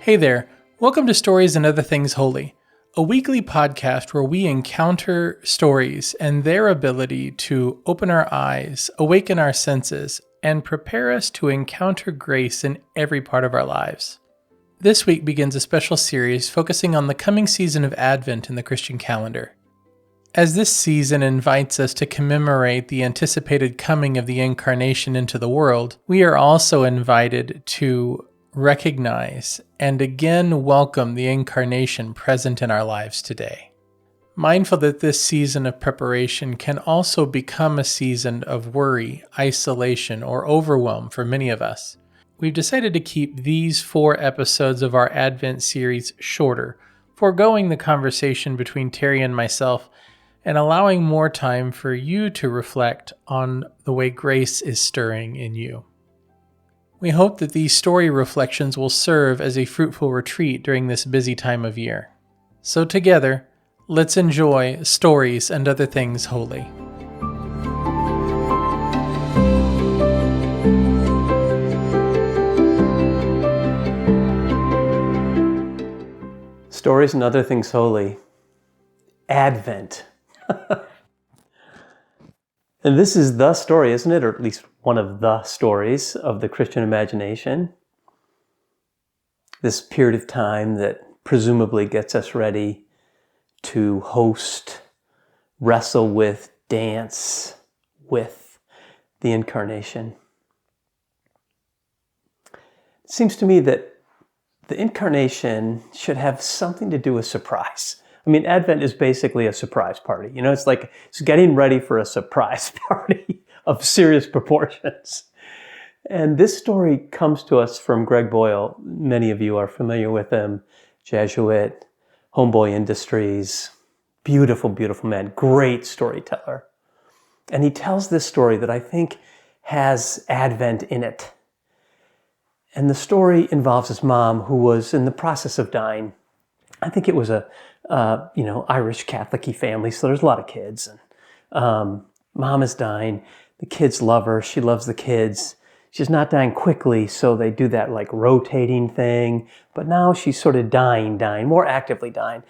Hey there, welcome to Stories and Other Things Holy, a weekly podcast where we encounter stories and their ability to open our eyes, awaken our senses, and prepare us to encounter grace in every part of our lives. This week begins a special series focusing on the coming season of Advent in the Christian calendar. As this season invites us to commemorate the anticipated coming of the Incarnation into the world, we are also invited to recognize and again welcome the Incarnation present in our lives today. Mindful that this season of preparation can also become a season of worry, isolation, or overwhelm for many of us, we've decided to keep these 4 episodes of our Advent series shorter, foregoing the conversation between Terry and myself and allowing more time for you to reflect on the way grace is stirring in you. We hope that these story reflections will serve as a fruitful retreat during this busy time of year. So together, let's enjoy Stories and Other Things Holy. Stories and Other Things Holy. Advent. And this is the story, isn't it? Or at least one of the stories of the Christian imagination. This period of time that presumably gets us ready to host, wrestle with, dance with the Incarnation. It seems to me that the Incarnation should have something to do with surprise. I mean, Advent is basically a surprise party. You know, it's like it's getting ready for a surprise party of serious proportions. And this story comes to us from Greg Boyle. Many of you are familiar with him. Jesuit, Homeboy Industries, beautiful, beautiful man, great storyteller. And he tells this story that I think has Advent in it. And the story involves his mom who was in the process of dying. I think it was a Irish Catholic-y family, so there's a lot of kids. And mom is dying. The kids love her. She loves the kids. She's not dying quickly, so they do that like rotating thing. But now she's sort of dying, more actively dying.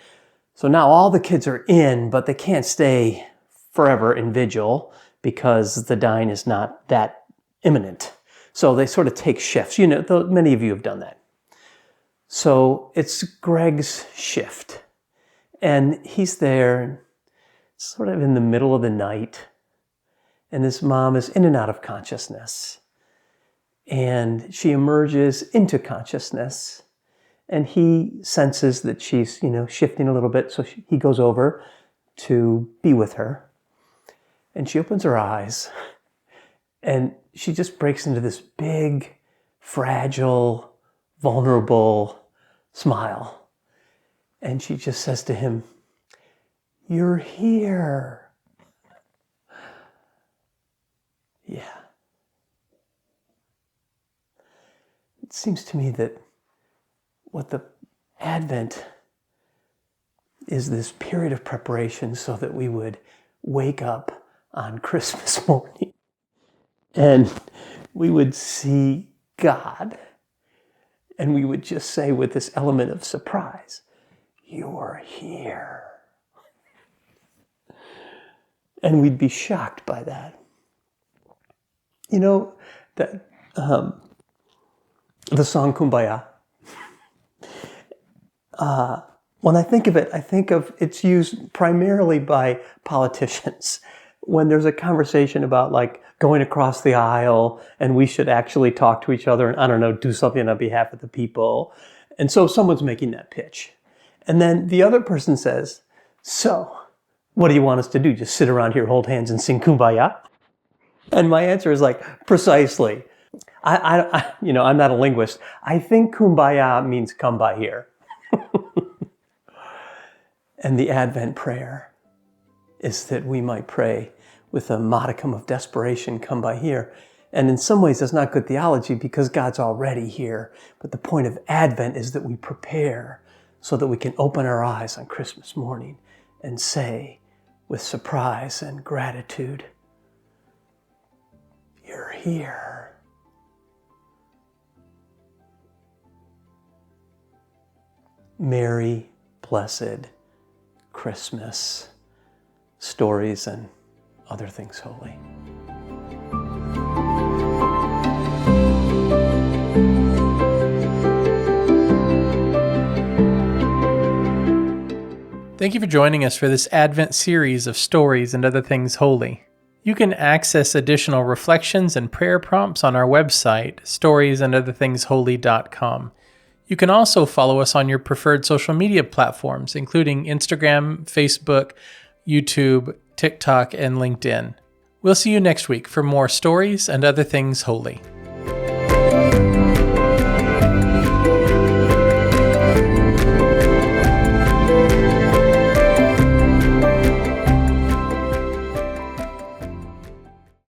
So now all the kids are in, but they can't stay forever in vigil because the dying is not that imminent. So they sort of take shifts. You know, many of you have done that. So it's Greg's shift. And he's there sort of in the middle of the night. And his mom is in and out of consciousness. And she emerges into consciousness. And he senses that she's, shifting a little bit. So he goes over to be with her. And she opens her eyes. And she just breaks into this big, fragile, vulnerable smile. And she just says to him, "You're here." Yeah. It seems to me that what the Advent is this period of preparation so that we would wake up on Christmas morning and we would see God. And we would just say with this element of surprise, "You're here." And we'd be shocked by that. You know, that the song Kumbaya. When I think of it, I think of it's used primarily by politicians when there's a conversation about like going across the aisle and we should actually talk to each other and, I don't know, do something on behalf of the people. And so someone's making that pitch. And then the other person says, "So, what do you want us to do? Just sit around here, hold hands and sing Kumbaya?" And my answer is like, precisely. I'm not a linguist. I think Kumbaya means come by here. And the Advent prayer is that we might pray with a modicum of desperation, come by here. And in some ways, that's not good theology because God's already here. But the point of Advent is that we prepare so that we can open our eyes on Christmas morning and say with surprise and gratitude, "You're." here. merry, blessed Christmas. Stories and other things holy. Thank you for joining us for this Advent series of Stories and Other Things Holy. You can access additional reflections and prayer prompts on our website, storiesandotherthingsholy.com. You can also follow us on your preferred social media platforms, including Instagram, Facebook, YouTube, TikTok, and LinkedIn. We'll see you next week for more Stories and Other Things Holy.